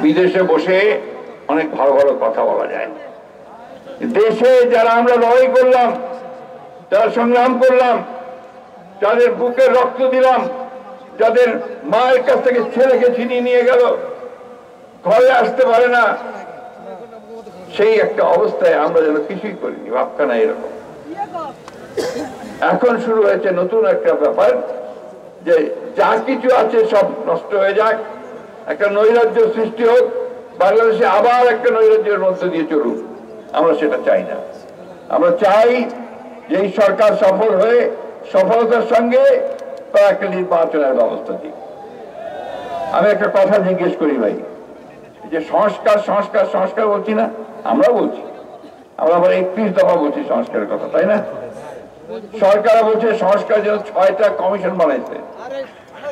বিদেশে বসে অনেক ভালো ভালো কথা বলা যায়। দেশে যারা আমরা লড়াই করলাম, যারা সংগ্রাম করলাম, যাদের বুকে রক্ত দিলাম, যাদের মায়ের কাছ থেকে ছেলেকে ছিনিয়ে নিয়ে গেল, ঘরে আসতে পারে না, সেই একটা অবস্থায় আমরা যেন কিছুই করিনি, ভাবখানা এরকম। এখন শুরু হয়েছে নতুন একটা ব্যাপার, যে যা কিছু আছে সব নষ্ট হয়ে যাক, একটা নৈরাজ্য সৃষ্টি হোক, বাংলাদেশে আবার একটা নৈরাজ্যের মধ্যে দিয়ে চলুক। আমরা সেটা চাই না। আমরা চাই যে এই সরকার সফল হয়ে সফলতার সঙ্গে তারা একটা নির্বাচনের ব্যবস্থা দিক। আমি একটা কথা জিজ্ঞেস করি ভাই, যে সংস্কার সংস্কার সংস্কার বলছি না, আমরা বলছি, আমরা আবার 31 দফা বলছি সংস্কারের কথা, তাই না? সরকার বলছে সংস্কার জন্য 6টা কমিশন বানাইছে।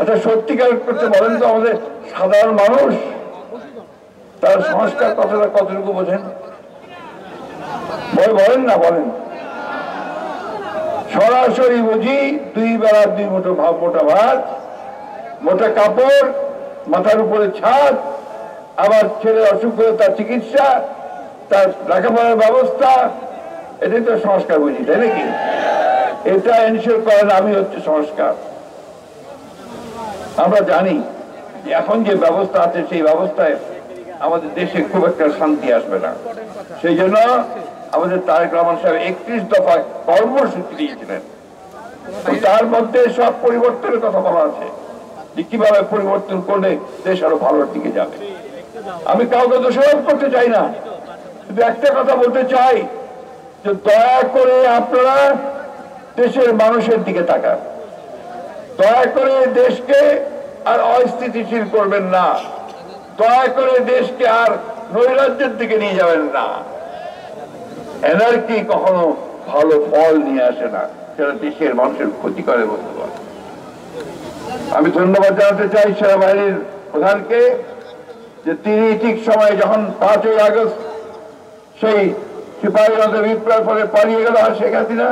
আচ্ছা সত্যিকার করতে বলেন তো, আমাদের সাধারণ মানুষ তার সংস্কার কথাটা কতটুকু বোঝেন? বলেন না, বলেন। সরাসরি বুঝি 2 বেলা 2 মুঠো মোটা ভাত, মোটা কাপড়, মাথার উপরে ছাদ, আবার ছেলে অসুখ হলে তার চিকিৎসা, তার লেখাপড়ার ব্যবস্থা, এটাই তো সংস্কার বুঝি, তাই নাকি? এটা এনশিওর করেন আমি হচ্ছে সংস্কার। আমরা জানি যে এখন যে ব্যবস্থা আছে সেই ব্যবস্থায় আমাদের দেশে খুব একটা শান্তি আসবে না। সেই জন্য আমাদের তারেক রহমান সাহেব 31 দফা কর্মসূচি দিয়েছিলেন। তার মধ্যে সব পরিবর্তনের কথা বলা আছে, যে কিভাবে পরিবর্তন করলে দেশ আরো ভালোর দিকে যাবে। আমি কাউকে দোষারোপ করতে চাই না, শুধু একটা কথা বলতে চাই, যে দয়া করে আপনারা দেশের মানুষের দিকে তাকান। দয়া করে দেশকে আর অস্থিতিশীল করবেন না, দয়া করে দেশকে আর নৈরাজ্যের দিকে নিয়ে যাবেন না। এনার্কি কখনো ভালো ফল নিয়ে আসে না, সেটা দেশের মানুষের ক্ষতি করে বলতে পারে। আমি ধন্যবাদ জানাতে চাই সেনাবাহিনীর প্রধানকে, যে তিনি ঠিক সময় যখন 5ই আগস্ট সেই সিপাহীগঞ্জের বিপ্লবের ফলে পালিয়ে গেল শেখ হাসিনা,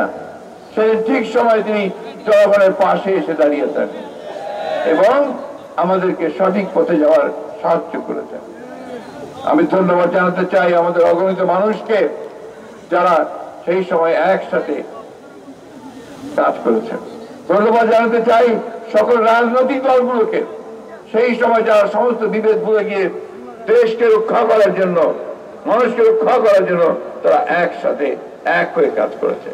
সেই ঠিক সময় তিনি জনগণের পাশে এসে দাঁড়িয়েছেন এবং আমাদেরকে সঠিক পথে যাওয়ার সাহায্য করেছেন। আমি ধন্যবাদ জানাতে চাই আমাদের অগণিত মানুষকে, যারা সেই সময় একসাথে কাজ করেছেন। ধন্যবাদ জানাতে চাই সকল রাজনৈতিক দলগুলোকে, সেই সময় যারা সমস্ত বিভেদ ভুলে গিয়ে দেশকে রক্ষা করার জন্য, মানুষকে রক্ষা করার জন্য তারা একসাথে এক হয়ে কাজ করেছে।